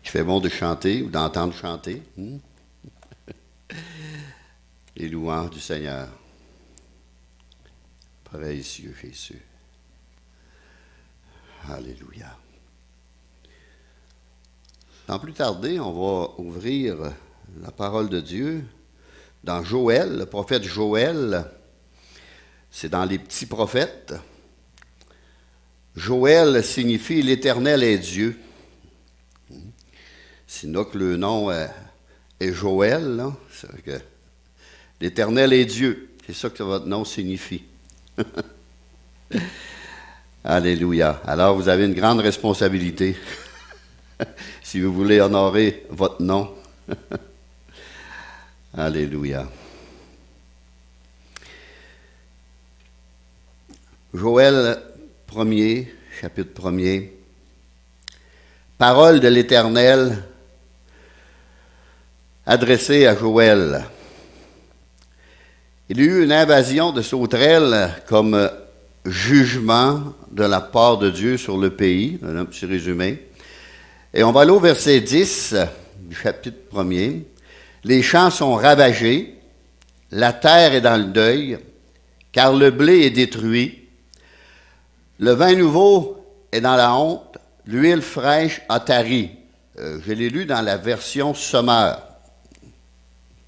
qui fait bon de chanter ou d'entendre chanter. Les louanges du Seigneur. Précieux Jésus. Alléluia. Sans plus tarder, on va ouvrir la parole de Dieu dans Joël, le prophète Joël. C'est dans les petits prophètes. Joël signifie l'Éternel est Dieu. Sinon que le nom est Joël, c'est que l'Éternel est Dieu. C'est ça que votre nom signifie. Alléluia. Alors vous avez une grande responsabilité si vous voulez honorer votre nom. Alléluia. Joël 1er, chapitre 1er. Parole de l'Éternel adressée à Joël. Il y a eu une invasion de sauterelles comme jugement de la part de Dieu sur le pays, un petit résumé. Et on va aller au verset 10 du chapitre 1er. Les champs sont ravagés, la terre est dans le deuil, car le blé est détruit, le vin nouveau est dans la honte, l'huile fraîche a tari. Je l'ai lu dans la version Sommeur.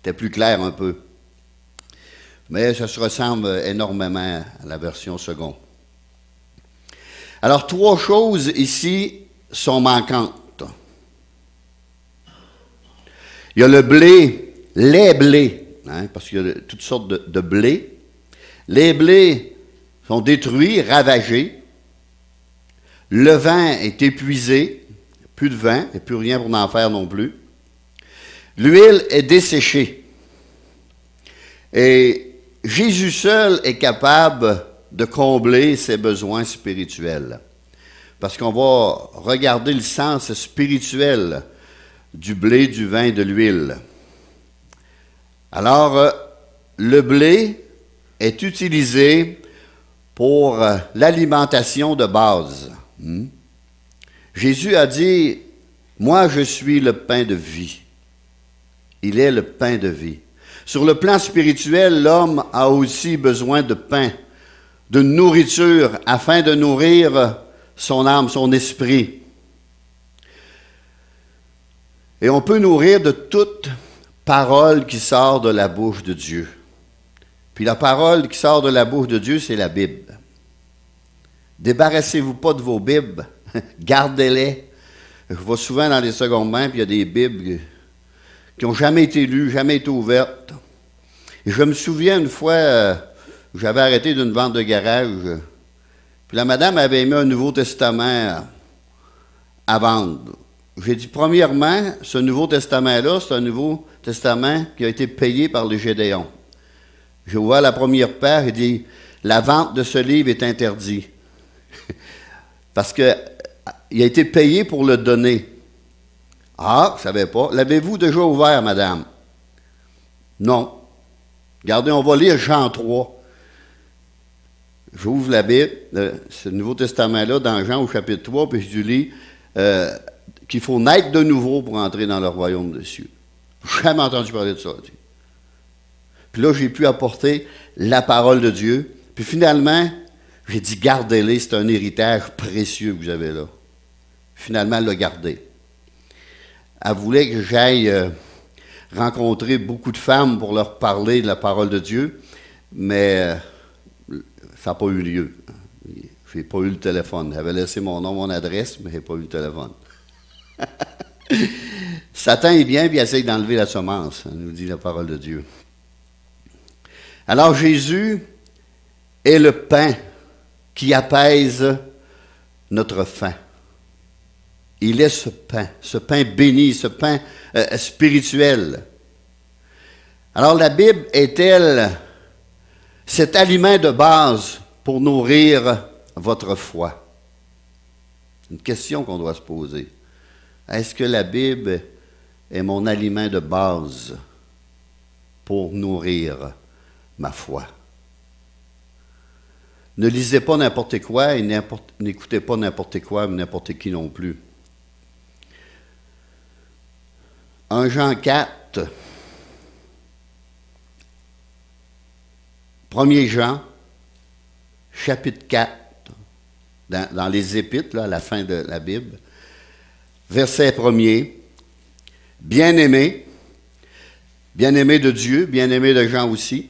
C'était plus clair un peu. Mais ça se ressemble énormément à la version seconde. Alors, trois choses ici sont manquantes. Il y a le blé, les blés, parce qu'il y a toutes sortes de blés. Les blés sont détruits, ravagés. Le vin est épuisé, plus de vin, et plus rien pour en faire non plus. L'huile est desséchée. Et Jésus seul est capable de combler ses besoins spirituels. Parce qu'on va regarder le sens spirituel du blé, du vin et de l'huile. Alors, le blé est utilisé pour l'alimentation de base. Jésus a dit, « Moi, je suis le pain de vie. » Il est le pain de vie. Sur le plan spirituel, l'homme a aussi besoin de pain, de nourriture, afin de nourrir son âme, son esprit. Et on peut nourrir de toute parole qui sort de la bouche de Dieu. Puis la parole qui sort de la bouche de Dieu, c'est la Bible. Débarrassez-vous pas de vos Bibles, gardez-les. Je vais souvent dans les secondes mains, puis il y a des Bibles qui n'ont jamais été lues, jamais été ouvertes. Et je me souviens une fois, j'avais arrêté d'une vente de garage, puis la madame avait mis un Nouveau Testament à vendre. J'ai dit, premièrement, ce Nouveau Testament-là, c'est un Nouveau Testament qui a été payé par les Gédéons. J'ai ouvert la première page et dit, la vente de ce livre est interdite. Parce qu'il a été payé pour le donner. Ah, je ne savais pas. L'avez-vous déjà ouvert, madame? Non. Regardez, on va lire Jean 3. J'ouvre la Bible, ce Nouveau Testament-là, dans Jean au chapitre 3, puis je lis qu'il faut naître de nouveau pour entrer dans le royaume des cieux. Je n'ai jamais entendu parler de ça. Puis là, j'ai pu apporter la parole de Dieu. Puis finalement, j'ai dit, gardez-les, c'est un héritage précieux que vous avez là. Finalement, elle l'a gardé. Elle voulait que j'aille rencontrer beaucoup de femmes pour leur parler de la parole de Dieu, mais ça n'a pas eu lieu. Je n'ai pas eu le téléphone. Elle avait laissé mon nom, mon adresse, mais je n'ai pas eu le téléphone. Satan est bien, puis il essaye d'enlever la semence, nous dit la parole de Dieu. Alors Jésus est le pain qui apaise notre faim. Il est ce pain béni, ce pain spirituel. Alors la Bible est-elle cet aliment de base pour nourrir votre foi? Une question qu'on doit se poser. Est-ce que la Bible est mon aliment de base pour nourrir ma foi? Ne lisez pas n'importe quoi et n'écoutez pas n'importe quoi ou n'importe qui non plus. 1 Jean 4, 1er Jean, chapitre 4, dans les Épîtres, là, à la fin de la Bible, verset 1er, bien-aimés de Dieu, bien-aimés de Jean aussi,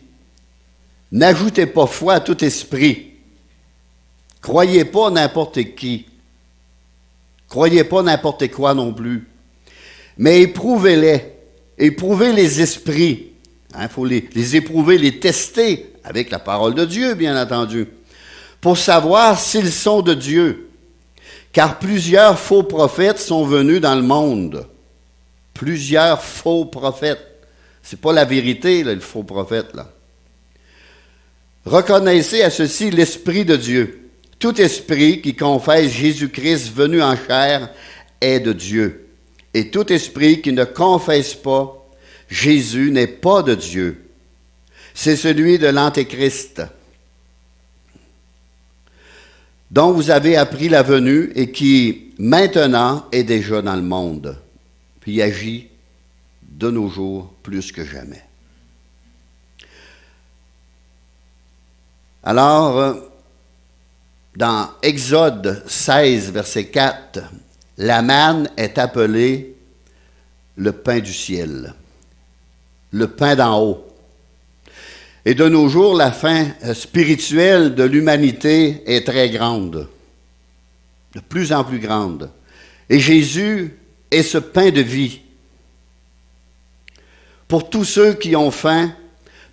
n'ajoutez pas foi à tout esprit. Croyez pas n'importe qui. Croyez pas n'importe quoi non plus. Mais éprouvez-les. Éprouvez les esprits. Il faut les éprouver, les tester avec la parole de Dieu, bien entendu, pour savoir s'ils sont de Dieu. Car plusieurs faux prophètes sont venus dans le monde. Plusieurs faux prophètes. C'est pas la vérité, là, le faux prophète, là. Reconnaissez à ceci l'Esprit de Dieu. Tout esprit qui confesse Jésus-Christ venu en chair est de Dieu. Et tout esprit qui ne confesse pas Jésus n'est pas de Dieu. C'est celui de l'Antéchrist, dont vous avez appris la venue et qui maintenant est déjà dans le monde, puis agit de nos jours plus que jamais. Alors, dans Exode 16, verset 4, la manne est appelée le pain du ciel, le pain d'en haut. Et de nos jours, la faim spirituelle de l'humanité est très grande, de plus en plus grande. Et Jésus est ce pain de vie pour tous ceux qui ont faim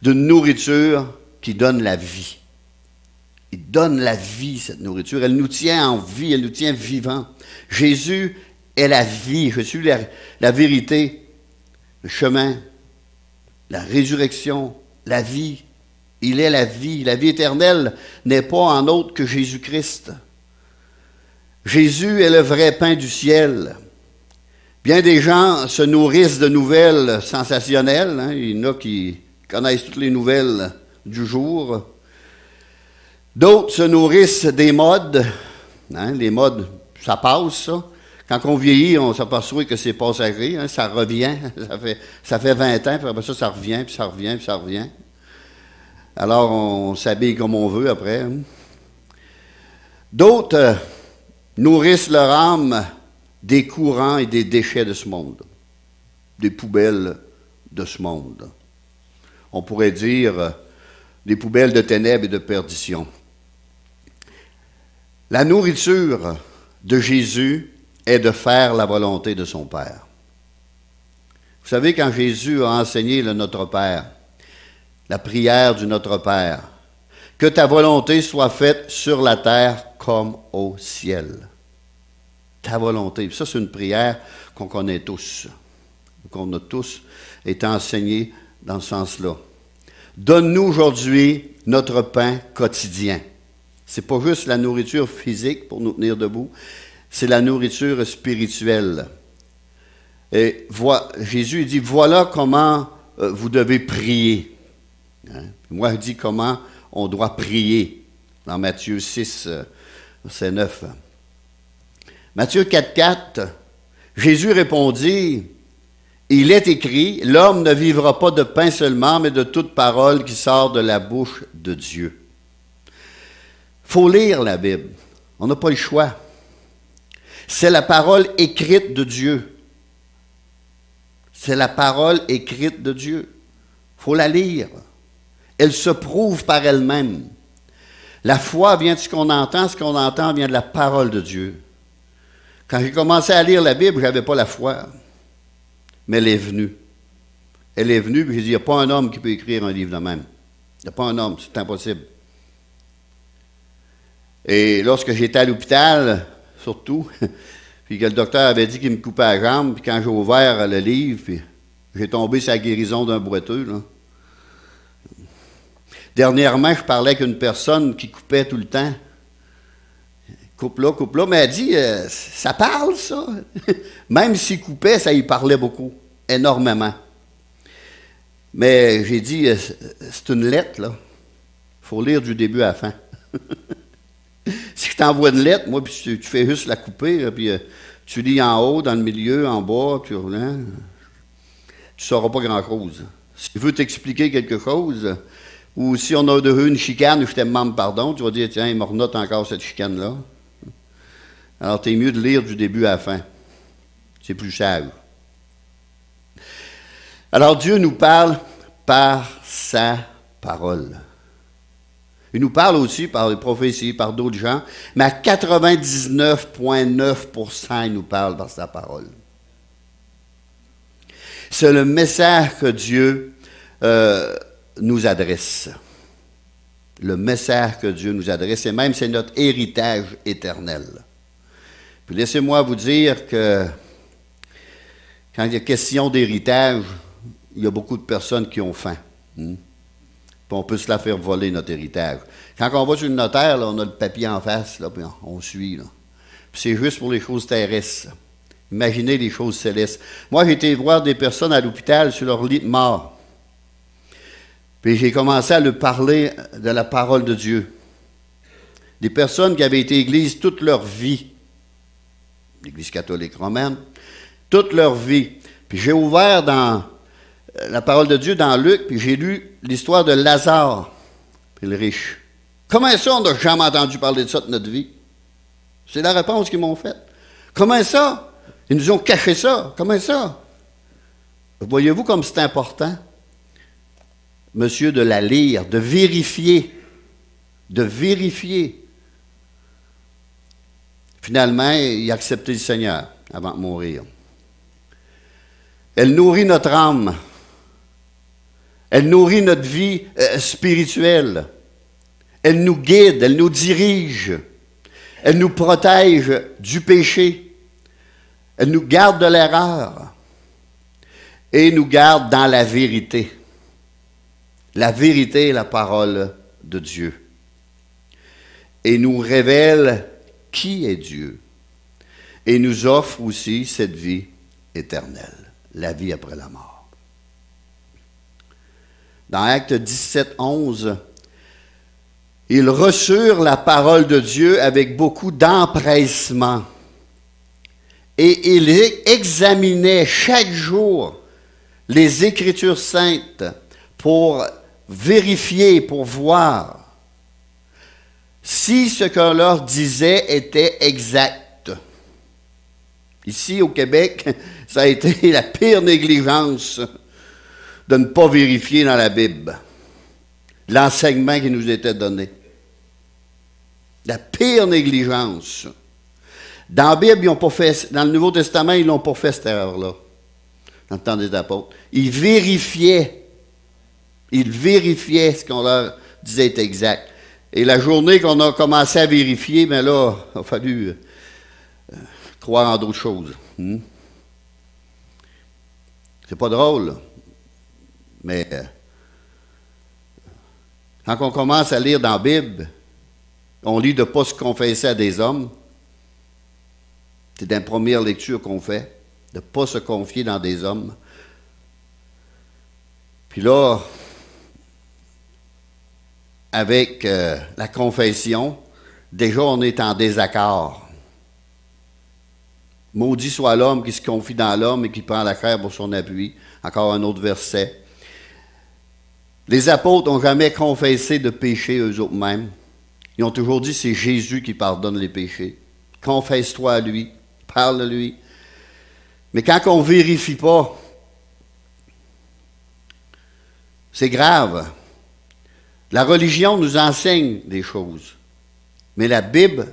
d'une nourriture qui donne la vie. Il donne la vie, cette nourriture. Elle nous tient en vie, elle nous tient vivants. Jésus est la vie. Je suis la vérité, le chemin, la résurrection, la vie. Il est la vie. La vie éternelle n'est pas en autre que Jésus-Christ. Jésus est le vrai pain du ciel. Bien des gens se nourrissent de nouvelles sensationnelles. Hein. Il y en a qui connaissent toutes les nouvelles du jour. D'autres se nourrissent des modes. Hein, les modes, ça passe, ça. Quand on vieillit, on s'aperçoit que c'est passager. Hein, ça revient. Ça fait 20 ans, puis après ça revient, puis ça revient, puis ça revient. Alors, on s'habille comme on veut après. Hein. D'autres nourrissent leur âme des courants et des déchets de ce monde. Des poubelles de ce monde. On pourrait dire des poubelles de ténèbres et de perdition. La nourriture de Jésus est de faire la volonté de son Père. Vous savez, quand Jésus a enseigné le Notre Père, la prière du Notre Père, que ta volonté soit faite sur la terre comme au ciel. Ta volonté. Ça, c'est une prière qu'on connaît tous, qu'on a tous été enseignés dans ce sens-là. Donne-nous aujourd'hui notre pain quotidien. C'est pas juste la nourriture physique pour nous tenir debout, c'est la nourriture spirituelle. Et Jésus dit, voilà comment vous devez prier. Hein? Moi, je dis comment on doit prier dans Matthieu 6, verset 9. Matthieu 4, 4, Jésus répondit, il est écrit, l'homme ne vivra pas de pain seulement, mais de toute parole qui sort de la bouche de Dieu. Il faut lire la Bible. On n'a pas le choix. C'est la parole écrite de Dieu. C'est la parole écrite de Dieu. Il faut la lire. Elle se prouve par elle-même. La foi vient de ce qu'on entend vient de la parole de Dieu. Quand j'ai commencé à lire la Bible, je n'avais pas la foi. Mais elle est venue. Elle est venue, puis j'ai dit, il n'y a pas un homme qui peut écrire un livre de même. Il n'y a pas un homme, c'est impossible. Et lorsque j'étais à l'hôpital, surtout, puis que le docteur avait dit qu'il me coupait la jambe, puis quand j'ai ouvert le livre, puis j'ai tombé sur la guérison d'un boiteux, là. Dernièrement, je parlais avec une personne qui coupait tout le temps. Coupe là, mais elle dit, ça parle, ça. Même s'il coupait, ça y parlait beaucoup, énormément. Mais j'ai dit, c'est une lettre, là. Il faut lire du début à la fin. Si je t'envoie une lettre, moi, puis tu fais juste la couper, là, puis tu lis en haut, dans le milieu, en bas, puis hein, tu ne sauras pas grand-chose. S'il veut t'expliquer quelque chose, ou si on a eu une chicane, je te demande pardon, tu vas dire, tiens, il me renote encore cette chicane-là. Alors, t'es mieux de lire du début à la fin. C'est plus sage. Alors, Dieu nous parle par sa parole. Il nous parle aussi par les prophéties, par d'autres gens, mais à 99,9%, il nous parle par sa parole. C'est le message que Dieu nous adresse. Le message que Dieu nous adresse, et même c'est notre héritage éternel. Puis laissez-moi vous dire que quand il y a question d'héritage, il y a beaucoup de personnes qui ont faim. Puis on peut se la faire voler, notre héritage. Quand on va sur le notaire, là, on a le papier en face, là, puis on suit. Là. Puis c'est juste pour les choses terrestres. Imaginez les choses célestes. Moi, j'ai été voir des personnes à l'hôpital sur leur lit de mort. Puis j'ai commencé à leur parler de la parole de Dieu. Des personnes qui avaient été églises toute leur vie. L'Église catholique romaine. Toute leur vie. Puis j'ai ouvert dans la parole de Dieu dans Luc, puis j'ai lu l'histoire de Lazare, puis le riche. Comment ça, on n'a jamais entendu parler de ça de notre vie? C'est la réponse qu'ils m'ont faite. Comment ça? Ils nous ont caché ça. Comment ça? Voyez-vous comme c'est important, monsieur, de la lire, de vérifier. De vérifier. Finalement, il a accepté le Seigneur avant de mourir. Elle nourrit notre âme. Elle nourrit notre vie spirituelle. Elle nous guide, elle nous dirige. Elle nous protège du péché. Elle nous garde de l'erreur. Et nous garde dans la vérité. La vérité est la parole de Dieu. Et nous révèle qui est Dieu. Et nous offre aussi cette vie éternelle, la vie après la mort. Dans Actes 17, 11, ils reçurent la parole de Dieu avec beaucoup d'empressement. Et ils examinaient chaque jour les Écritures saintes pour vérifier, pour voir si ce qu'on leur disait était exact. Ici, au Québec, ça a été la pire négligence de ne pas vérifier dans la Bible l'enseignement qui nous était donné. La pire négligence. Dans la Bible, ils n'ont pas fait, dans le Nouveau Testament, ils n'ont pas fait cette erreur-là, dans le temps des apôtres. Ils vérifiaient ce qu'on leur disait être exact. Et la journée qu'on a commencé à vérifier, bien là, il a fallu croire en d'autres choses. C'est pas drôle, là. Mais quand on commence à lire dans la Bible, on lit de ne pas se confesser à des hommes. C'est dans la première lecture qu'on fait, de ne pas se confier dans des hommes. Puis là, avec la confession, déjà on est en désaccord. Maudit soit l'homme qui se confie dans l'homme et qui prend la chair pour son appui. Encore un autre verset. Les apôtres n'ont jamais confessé de péché eux-mêmes. Ils ont toujours dit c'est Jésus qui pardonne les péchés. Confesse-toi à lui, parle à lui. Mais quand on ne vérifie pas, c'est grave. La religion nous enseigne des choses, mais la Bible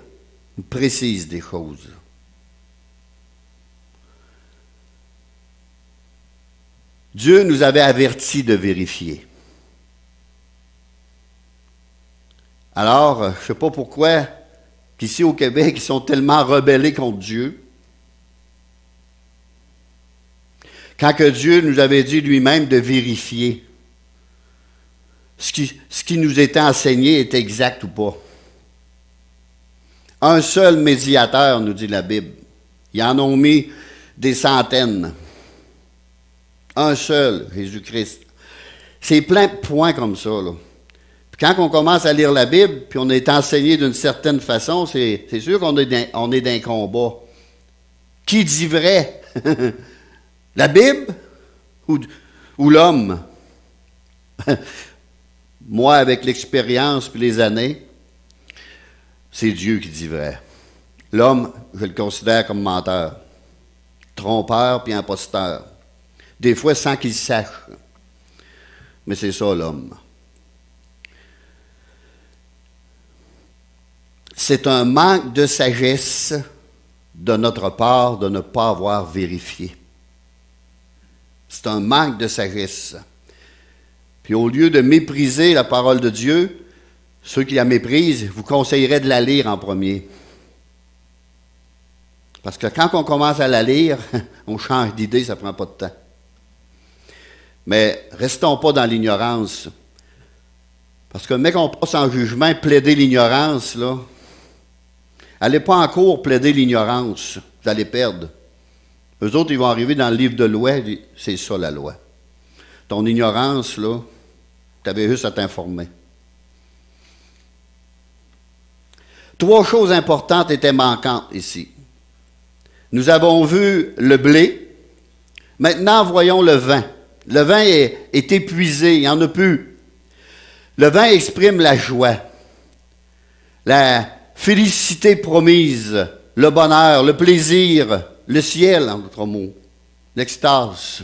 nous précise des choses. Dieu nous avait avertis de vérifier. Alors, je ne sais pas pourquoi, qu'ici au Québec, ils sont tellement rebellés contre Dieu. Quand que Dieu nous avait dit lui-même de vérifier ce qui nous était enseigné est exact ou pas. Un seul médiateur, nous dit la Bible. Ils en ont mis des centaines. Un seul, Jésus-Christ. C'est plein de points comme ça, là. Puis quand on commence à lire la Bible, puis on est enseigné d'une certaine façon, c'est sûr qu'on est d'un combat. Qui dit vrai? La Bible ou l'homme. Moi, avec l'expérience puis les années, c'est Dieu qui dit vrai. L'homme, je le considère comme menteur, trompeur puis imposteur. Des fois sans qu'il sache. Mais c'est ça l'homme. C'est un manque de sagesse de notre part de ne pas avoir vérifié. C'est un manque de sagesse. Puis au lieu de mépriser la parole de Dieu, ceux qui la méprisent, vous conseilleraient de la lire en premier. Parce que quand on commence à la lire, on change d'idée, ça ne prend pas de temps. Mais restons pas dans l'ignorance. Parce que le mec, on passe en jugement, plaider l'ignorance, là. Allez pas en cours plaider l'ignorance, vous allez perdre. Eux autres, ils vont arriver dans le livre de loi, c'est ça la loi. Ton ignorance, là, tu avais juste à t'informer. 3 choses importantes étaient manquantes ici. Nous avons vu le blé. Maintenant, voyons le vin. Le vin est épuisé, il n'y en a plus. Le vin exprime la joie, la félicité promise, le bonheur, le plaisir, le ciel, en d'autres mots, l'extase.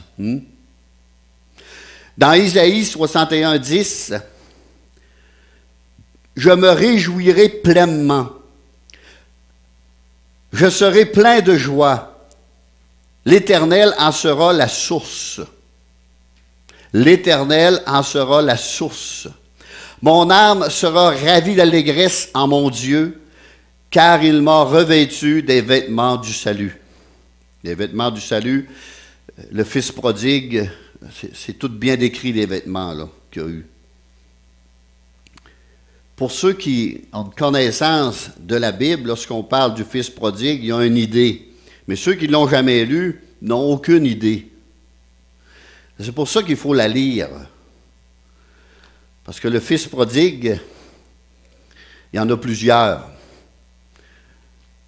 Dans Isaïe 61, 10, « Je me réjouirai pleinement. Je serai plein de joie. L'Éternel en sera la source. » L'Éternel en sera la source. Mon âme sera ravie d'allégresse en mon Dieu, car il m'a revêtu des vêtements du salut. Les vêtements du salut, le fils prodigue, c'est tout bien décrit les vêtements là, qu'il y a eu. Pour ceux qui ont une connaissance de la Bible, lorsqu'on parle du fils prodigue, ils ont une idée. Mais ceux qui ne l'ont jamais lu n'ont aucune idée. C'est pour ça qu'il faut la lire. Parce que le fils prodigue, il y en a plusieurs.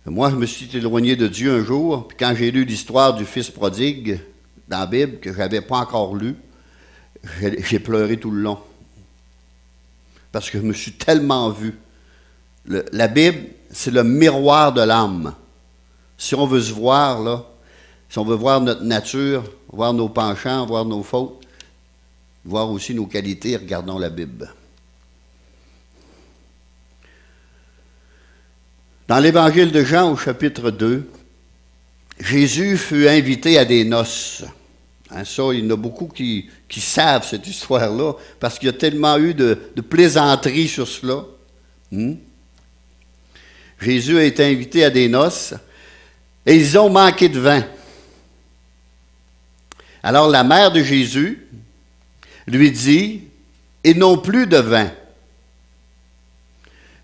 Moi, je me suis éloigné de Dieu un jour, puis quand j'ai lu l'histoire du fils prodigue dans la Bible, que je n'avais pas encore lu, j'ai pleuré tout le long. Parce que je me suis tellement vu. La Bible, c'est le miroir de l'âme. Si on veut se voir, là, si on veut voir notre nature, voir nos penchants, voir nos fautes, voir aussi nos qualités, regardons la Bible. Dans l'Évangile de Jean, au chapitre 2, Jésus fut invité à des noces. Hein, ça, il y en a beaucoup qui savent cette histoire-là, parce qu'il y a tellement eu de plaisanteries sur cela. Jésus a été invité à des noces, et ils ont manqué de vin. Alors la mère de Jésus lui dit, « Ils n'ont plus de vin. »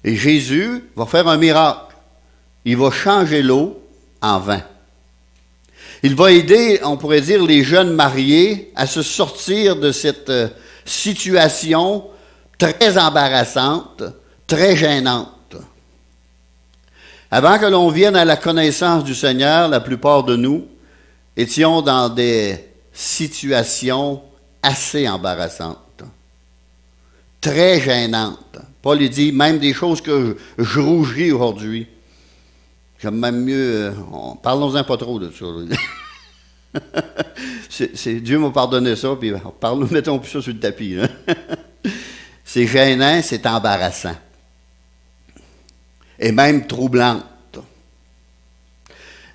Et Jésus va faire un miracle. Il va changer l'eau en vin. Il va aider, on pourrait dire, les jeunes mariés à se sortir de cette situation très embarrassante, très gênante. Avant que l'on vienne à la connaissance du Seigneur, la plupart de nous étions dans des situations assez embarrassantes, très gênantes. Paul il dit, même des choses que je rougis aujourd'hui. J'aime même mieux... parlons-en pas trop de ça. Dieu m'a pardonné ça, puis mettons plus ça sur le tapis. Là. C'est gênant, c'est embarrassant. Et même troublante.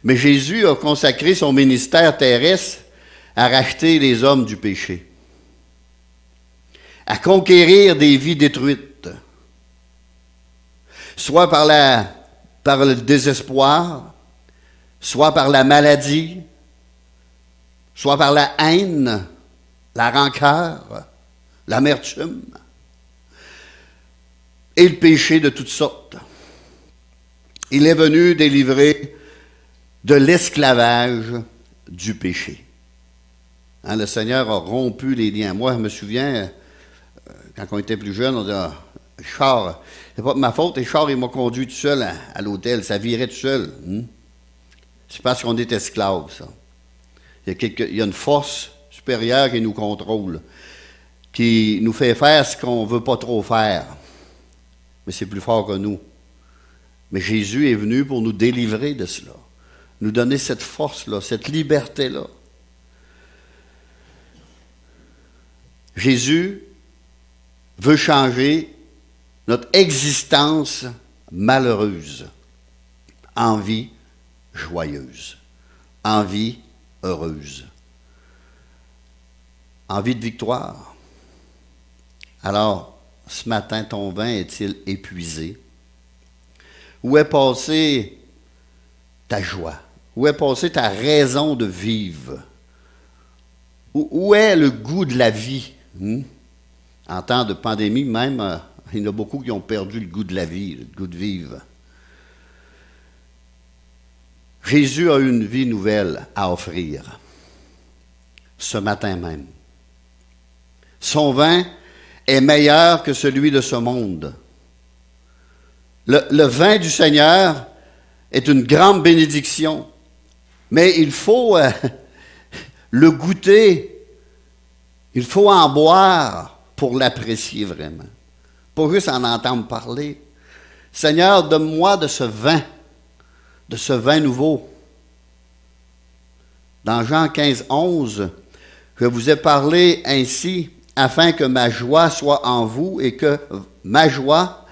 Mais Jésus a consacré son ministère terrestre à racheter les hommes du péché, à conquérir des vies détruites, soit par le désespoir, soit par la maladie, soit par la haine, la rancœur, l'amertume, et le péché de toutes sortes. Il est venu délivrer de l'esclavage du péché. Hein, le Seigneur a rompu les liens. Moi, je me souviens, quand on était plus jeune, on disait, Richard, c'est pas de ma faute, Richard, il m'a conduit tout seul à l'hôtel, ça virait tout seul. C'est parce qu'on est esclave, ça. Il y a une force supérieur qui nous contrôle, qui nous fait faire ce qu'on ne veut pas trop faire. Mais c'est plus fort que nous. Mais Jésus est venu pour nous délivrer de cela, nous donner cette force-là, cette liberté-là. Jésus veut changer notre existence malheureuse en vie joyeuse, en vie heureuse, en vie de victoire. Alors, ce matin, ton vin est-il épuisé? Où est passée ta joie? Où est passée ta raison de vivre? Où est le goût de la vie? En temps de pandémie, même, il y en a beaucoup qui ont perdu le goût de la vie, le goût de vivre. Jésus a une vie nouvelle à offrir, ce matin même. Son vin est meilleur que celui de ce monde. Le vin du Seigneur est une grande bénédiction, mais il faut le goûter, il faut en boire pour l'apprécier vraiment. Pas juste en entendre parler. Seigneur, donne-moi de ce vin nouveau. Dans Jean 15, 11, je vous ai parlé ainsi, afin que ma joie soit en vous et que ma joie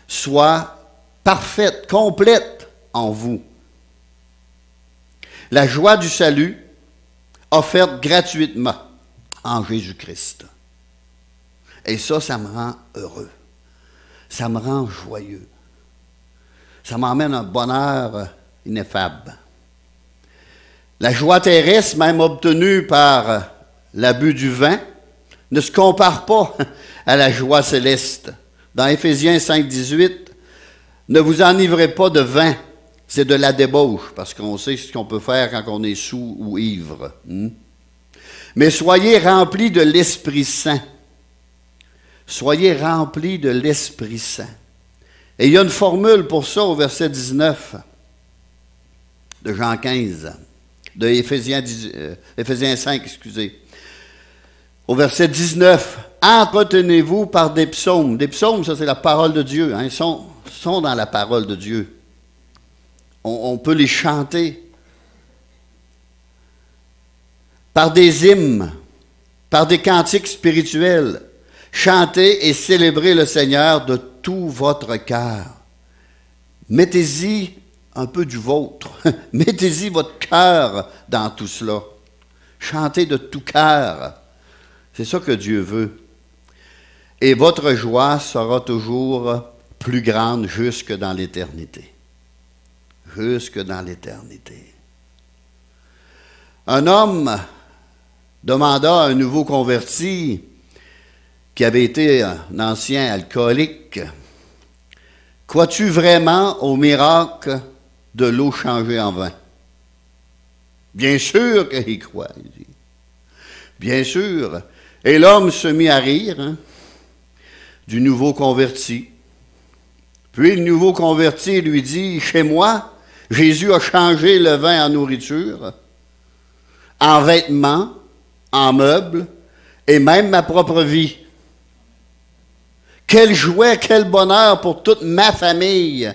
soit parfaite, complète en vous. La joie du salut offerte gratuitement en Jésus-Christ. Et ça me rend heureux. Ça me rend joyeux. Ça m'emmène un bonheur ineffable. La joie terrestre, même obtenue par l'abus du vin, ne se compare pas à la joie céleste. Dans Éphésiens 5, 18, ne vous enivrez pas de vin, c'est de la débauche, parce qu'on sait ce qu'on peut faire quand on est saoul ou ivre. Mais soyez remplis de l'Esprit Saint. Soyez remplis de l'Esprit Saint. Et il y a une formule pour ça au verset 19 de Jean 15, de Éphésiens 5, excusez. Au verset 19, entretenez-vous par des psaumes. Des psaumes, ça c'est la parole de Dieu. Ils sont dans la parole de Dieu. On peut les chanter. Par des hymnes, par des cantiques spirituels. Chantez et célébrez le Seigneur de tout votre cœur. Mettez-y un peu du vôtre. Mettez-y votre cœur dans tout cela. Chantez de tout cœur. C'est ça que Dieu veut. Et votre joie sera toujours plus grande jusque dans l'éternité. Jusque dans l'éternité. Un homme demanda à un nouveau converti qui avait été un ancien alcoolique, « Crois-tu vraiment au miracle de l'eau changée en vin? » Bien sûr qu'il croit, il dit. Bien sûr. Et l'homme se mit à rire du nouveau converti. Puis le nouveau converti lui dit, « Chez moi, Jésus a changé le vin en nourriture, en vêtements, en meubles, et même ma propre vie. Quel joie, quel bonheur pour toute ma famille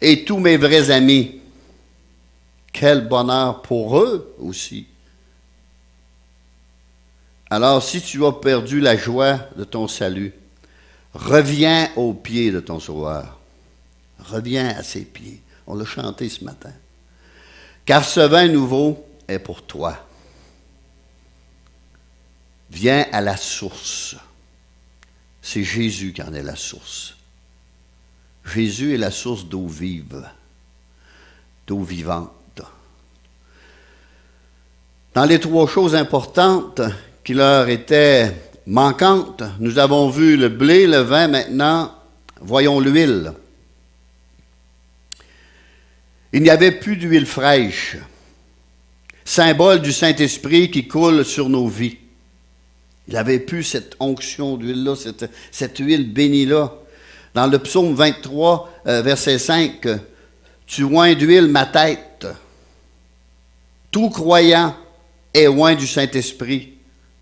et tous mes vrais amis. Quel bonheur pour eux aussi. Alors, si tu as perdu la joie de ton salut, reviens aux pieds de ton Sauveur. Reviens à ses pieds. On l'a chanté ce matin. Car ce vin nouveau est pour toi. Viens à la source. C'est Jésus qui en est la source. Jésus est la source d'eau vive, d'eau vivante. Dans les trois choses importantes qui leur étaient manquantes, nous avons vu le blé, le vin, maintenant, voyons l'huile. Il n'y avait plus d'huile fraîche, symbole du Saint-Esprit qui coule sur nos vies. Il n'avait plus cette onction d'huile-là, cette huile bénie-là. Dans le psaume 23, verset 5, « Tu oins d'huile ma tête. Tout croyant est oint du Saint-Esprit.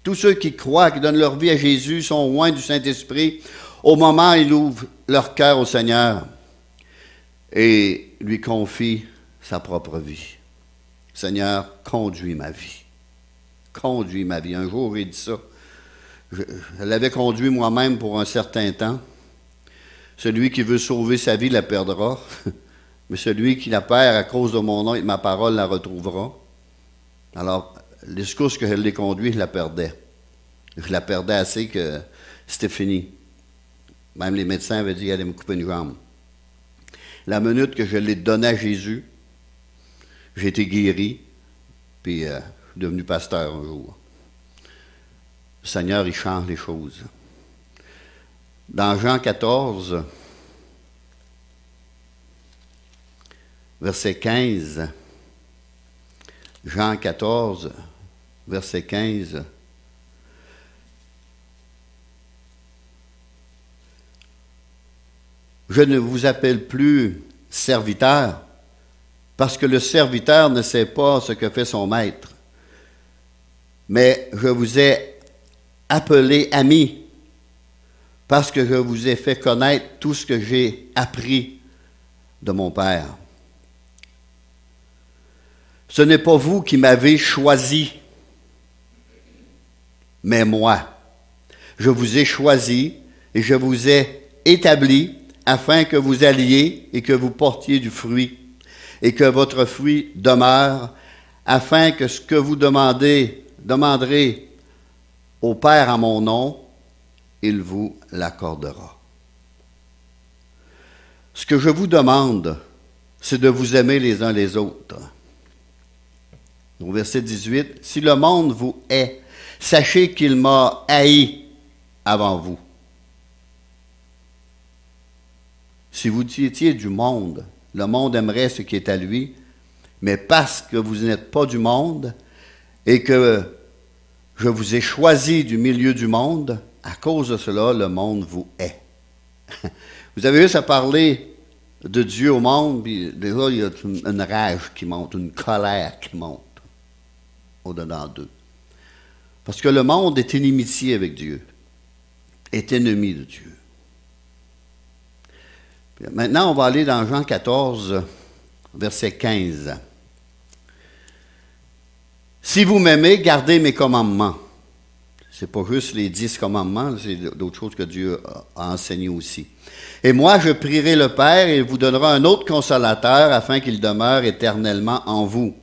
Tous ceux qui croient, qui donnent leur vie à Jésus, sont loin du Saint-Esprit au moment où ils ouvrent leur cœur au Seigneur et lui confient sa propre vie. Seigneur, conduis ma vie. Conduis ma vie. Un jour, il dit ça. Je l'avais conduit moi-même pour un certain temps. Celui qui veut sauver sa vie la perdra, mais celui qui la perd à cause de mon nom et de ma parole la retrouvera. Alors, les courses que je l'ai conduit, je la perdais. Je la perdais assez que c'était fini. Même les médecins avaient dit qu'elle allait me couper une jambe. La minute que je l'ai donné à Jésus, j'ai été guéri, puis je suis devenu pasteur un jour. Le Seigneur, il change les choses. Dans Jean 14, verset 15, Jean 14, verset 15, je ne vous appelle plus serviteur, parce que le serviteur ne sait pas ce que fait son maître, mais je vous ai appelé ami, parce que je vous ai fait connaître tout ce que j'ai appris de mon Père. Ce n'est pas vous qui m'avez choisi, mais moi. Je vous ai choisi et je vous ai établi afin que vous alliez et que vous portiez du fruit et que votre fruit demeure, afin que ce que vous demanderez au Père en mon nom, il vous l'accordera. Ce que je vous demande, c'est de vous aimer les uns les autres. Au verset 18, « Si le monde vous hait, sachez qu'il m'a haï avant vous. » Si vous étiez du monde, le monde aimerait ce qui est à lui, mais parce que vous n'êtes pas du monde et que je vous ai choisi du milieu du monde, à cause de cela, le monde vous hait. Vous avez juste à parler de Dieu au monde, puis déjà, il y a une rage qui monte, une colère qui monte au-dedans d'eux. Parce que le monde est inimitié avec Dieu, est ennemi de Dieu. Puis maintenant, on va aller dans Jean 14, verset 15. « Si vous m'aimez, gardez mes commandements. » Ce n'est pas juste les 10 commandements, c'est d'autres choses que Dieu a enseignées aussi. « Et moi, je prierai le Père et il vous donnera un autre consolateur afin qu'il demeure éternellement en vous.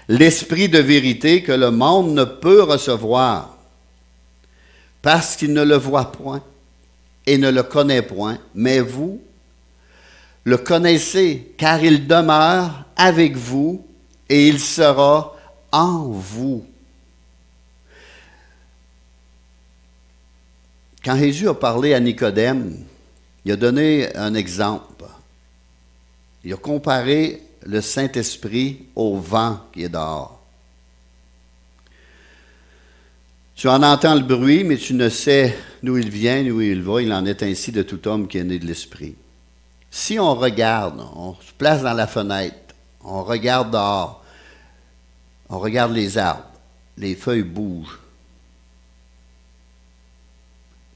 L'Esprit de vérité que le monde ne peut recevoir parce qu'il ne le voit point et ne le connaît point, mais vous le connaissez car il demeure avec vous et il sera en vous. » Quand Jésus a parlé à Nicodème, il a donné un exemple. Il a comparé le Saint-Esprit au vent qui est dehors. Tu en entends le bruit, mais tu ne sais d'où il vient, d'où il va. Il en est ainsi de tout homme qui est né de l'Esprit. Si on regarde, on se place dans la fenêtre, on regarde dehors, on regarde les arbres, les feuilles bougent,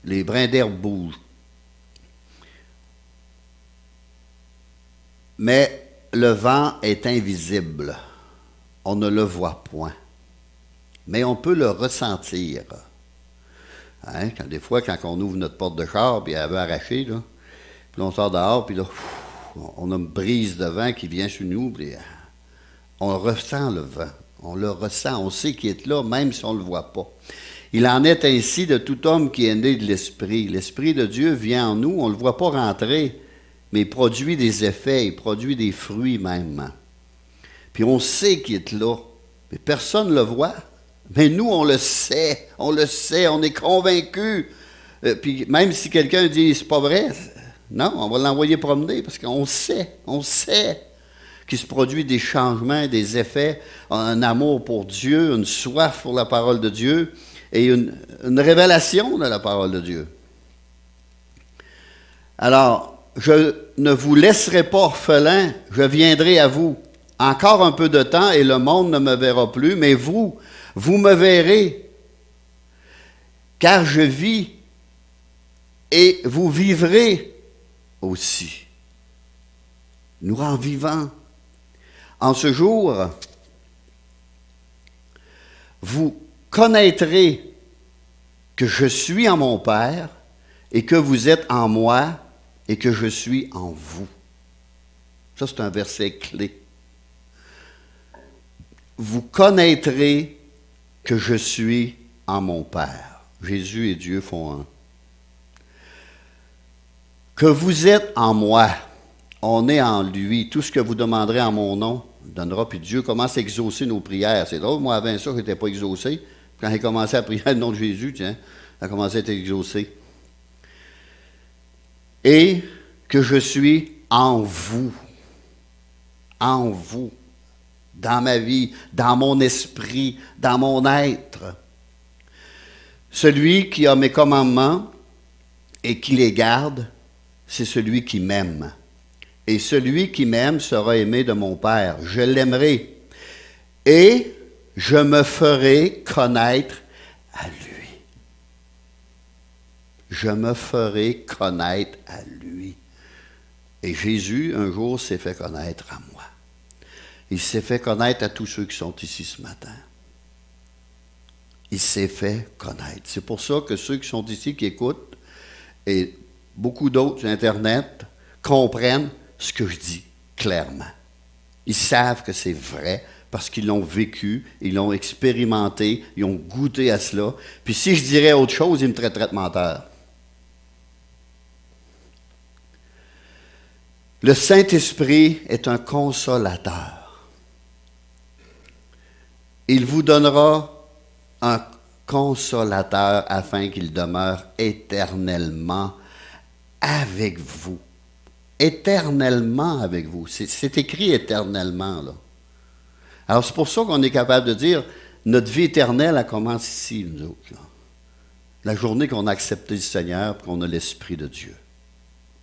les brins d'herbe bougent. Mais le vent est invisible. On ne le voit point. Mais on peut le ressentir. Hein? Des fois, quand on ouvre notre porte de char, puis elle veut arracher, là, puis on sort dehors, puis là, on a une brise de vent qui vient sur nous, puis on ressent le vent. On le ressent. On sait qu'il est là, même si on ne le voit pas. Il en est ainsi de tout homme qui est né de l'Esprit. L'Esprit de Dieu vient en nous, on ne le voit pas rentrer, mais il produit des effets, il produit des fruits même. Puis on sait qu'il est là, mais personne ne le voit. Mais nous, on le sait, on est convaincus. Puis même si quelqu'un dit « c'est pas vrai », non, on va l'envoyer promener parce qu'on sait qu'il se produit des changements, des effets, un amour pour Dieu, une soif pour la parole de Dieu, et une révélation de la parole de Dieu. Alors, je ne vous laisserai pas orphelin, je viendrai à vous. Encore un peu de temps et le monde ne me verra plus, mais vous me verrez. car je vis et vous vivrez aussi. Nous rend vivants. En ce jour, vous connaîtrez que je suis en mon Père et que vous êtes en moi et que je suis en vous. Ça, c'est un verset clé. Vous connaîtrez que je suis en mon Père. Jésus et Dieu font un. Que vous êtes en moi, on est en lui. Tout ce que vous demanderez en mon nom, il donnera. Puis Dieu commence à exaucer nos prières. C'est drôle, moi avant ça, je n'étais pas exaucé. Quand j'ai commencé à prier le nom de Jésus, tiens, ça a commencé à être exaucé. Et que je suis en vous. En vous. Dans ma vie, dans mon esprit, dans mon être. Celui qui a mes commandements et qui les garde, c'est celui qui m'aime. Et celui qui m'aime sera aimé de mon Père. Je l'aimerai. Et je me ferai connaître à lui. Je me ferai connaître à lui. Et Jésus, un jour, s'est fait connaître à moi. Il s'est fait connaître à tous ceux qui sont ici ce matin. Il s'est fait connaître. C'est pour ça que ceux qui sont ici, qui écoutent, et beaucoup d'autres sur Internet, comprennent ce que je dis clairement. Ils savent que c'est vrai parce qu'ils l'ont vécu, ils l'ont expérimenté, ils ont goûté à cela. Puis si je dirais autre chose, ils me traiteraient de menteur. Le Saint-Esprit est un consolateur. Il vous donnera un consolateur afin qu'il demeure éternellement avec vous. Éternellement avec vous. C'est écrit éternellement, là. Alors, c'est pour ça qu'on est capable de dire, notre vie éternelle, elle commence ici, nous autres, là. La journée qu'on a accepté le Seigneur et qu'on a l'Esprit de Dieu.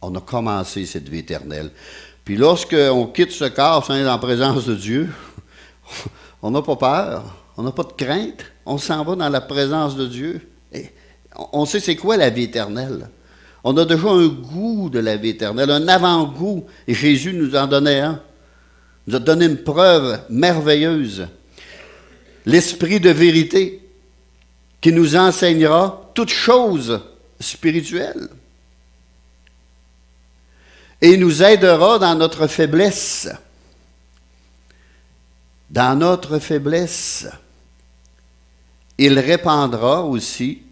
On a commencé cette vie éternelle. Puis lorsqu'on quitte ce corps, on est en présence de Dieu, on n'a pas peur, on n'a pas de crainte, on s'en va dans la présence de Dieu. Et on sait c'est quoi la vie éternelle. On a déjà un goût de la vie éternelle, un avant-goût, et Jésus nous en donnait un. Il nous a donné une preuve merveilleuse. L'Esprit de vérité qui nous enseignera toutes choses spirituelles. Et nous aidera dans notre faiblesse. Dans notre faiblesse. Il répandra aussi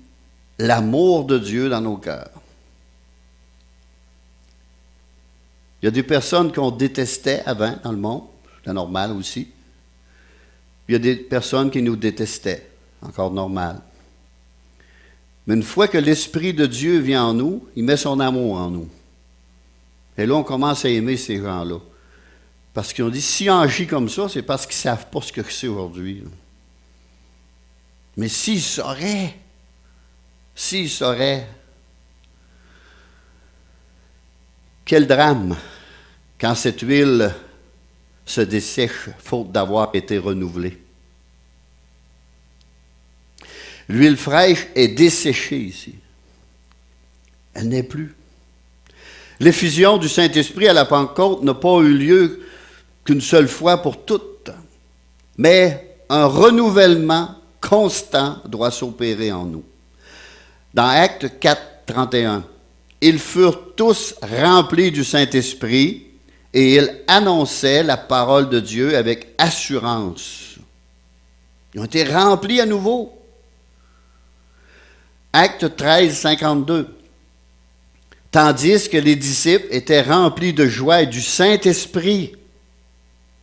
l'amour de Dieu dans nos cœurs. Il y a des personnes qu'on détestait avant dans le monde, c'est normal aussi. Il y a des personnes qui nous détestaient, encore normal. Mais une fois que l'Esprit de Dieu vient en nous, il met son amour en nous. Et là, on commence à aimer ces gens-là. Parce qu'ils ont dit, s'ils agissent comme ça, c'est parce qu'ils ne savent pas ce que c'est aujourd'hui. Mais s'ils sauraient, quel drame quand cette huile se dessèche faute d'avoir été renouvelée. L'huile fraîche est desséchée ici. Elle n'est plus. L'effusion du Saint-Esprit à la Pentecôte n'a pas eu lieu qu'une seule fois pour toutes, mais un renouvellement constant doit s'opérer en nous. Dans Actes 4, 31, ils furent tous remplis du Saint-Esprit et ils annonçaient la parole de Dieu avec assurance. Ils ont été remplis à nouveau. Acte 13, 52. Tandis que les disciples étaient remplis de joie et du Saint-Esprit.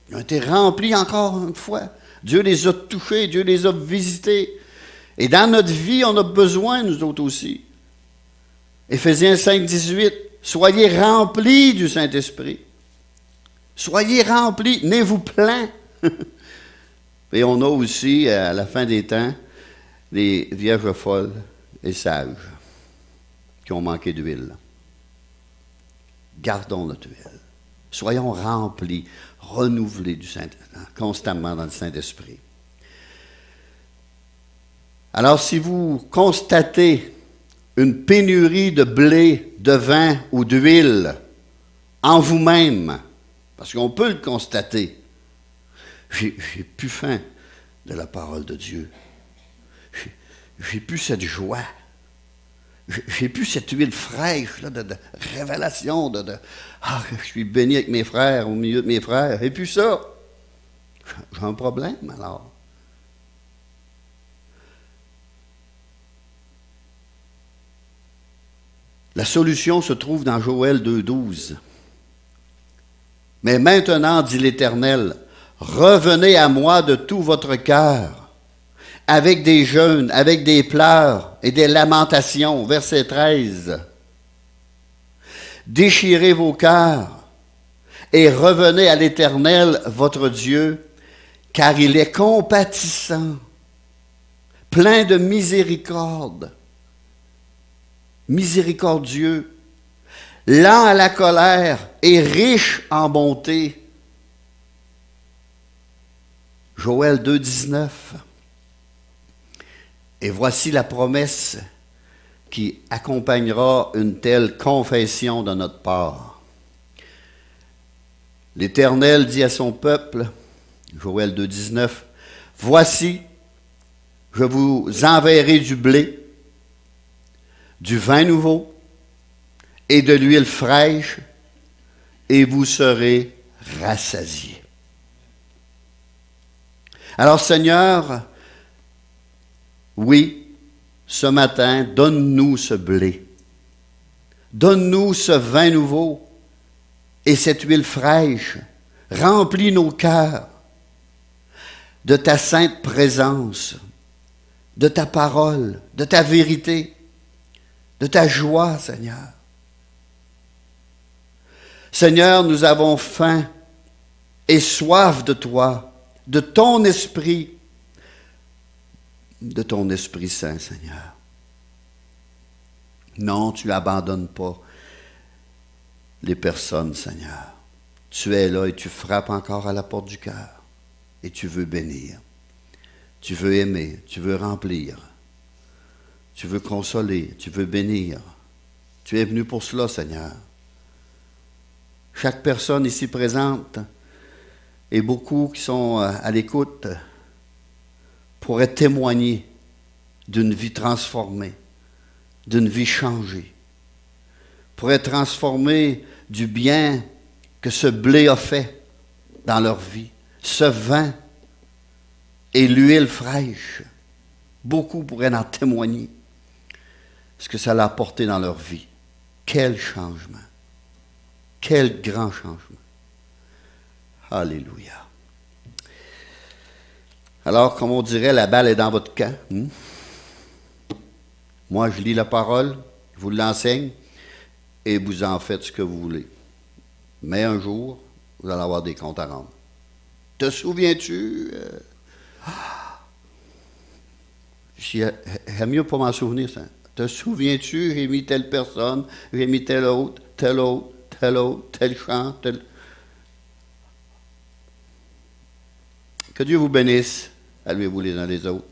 Ils ont été remplis encore une fois. Dieu les a touchés, Dieu les a visités. Et dans notre vie, on a besoin, nous autres aussi. Éphésiens 5, 18. Soyez remplis du Saint-Esprit. Soyez remplis, n'ayez-vous plein. Et on a aussi, à la fin des temps, les vierges folles et sages qui ont manqué d'huile. Gardons notre huile. Soyons remplis, renouvelés du Saint, constamment dans le Saint-Esprit. Alors, si vous constatez une pénurie de blé, de vin ou d'huile en vous-même, parce qu'on peut le constater, j'ai plus faim de la parole de Dieu. J'ai plus cette joie. J'ai plus cette huile fraîche là, de révélation, je suis béni avec mes frères, au milieu de mes frères. Et puis ça, j'ai un problème alors. La solution se trouve dans Joël 2,12. Mais maintenant, dit l'Éternel, revenez à moi de tout votre cœur, avec des jeûnes, avec des pleurs et des lamentations. Verset 13. Déchirez vos cœurs et revenez à l'Éternel, votre Dieu, car il est compatissant, plein de miséricorde, miséricordieux, lent à la colère et riche en bonté. Joël 2,19. Et voici la promesse qui accompagnera une telle confession de notre part. L'Éternel dit à son peuple, Joël 2,19, voici, je vous enverrai du blé, du vin nouveau et de l'huile fraîche, et vous serez rassasiés. Alors Seigneur, oui, ce matin, donne-nous ce blé. Donne-nous ce vin nouveau et cette huile fraîche. Remplis nos cœurs de ta sainte présence, de ta parole, de ta vérité, de ta joie, Seigneur. Seigneur, nous avons faim et soif de toi, de ton Esprit Saint, Seigneur. Non, tu n'abandonnes pas les personnes, Seigneur. Tu es là et tu frappes encore à la porte du cœur. Et tu veux bénir. Tu veux aimer. Tu veux remplir. Tu veux consoler. Tu veux bénir. Tu es venu pour cela, Seigneur. Chaque personne ici présente et beaucoup qui sont à l'écoute pourraient témoigner d'une vie transformée, d'une vie changée, pourraient transformer du bien que ce blé a fait dans leur vie, ce vin et l'huile fraîche. Beaucoup pourraient en témoigner ce que ça l'a apporté dans leur vie. Quel changement! Quel grand changement! Alléluia! Alors, comme on dirait, la balle est dans votre camp. Moi, je lis la parole, je vous l'enseigne, et vous en faites ce que vous voulez. Mais un jour, vous allez avoir des comptes à rendre. Te souviens-tu? J'aime mieux pas m'en souvenir, ça. Te souviens-tu, j'ai mis telle personne, j'ai mis telle autre, tel chant, tel... Que Dieu vous bénisse. Saluez-vous les uns les autres.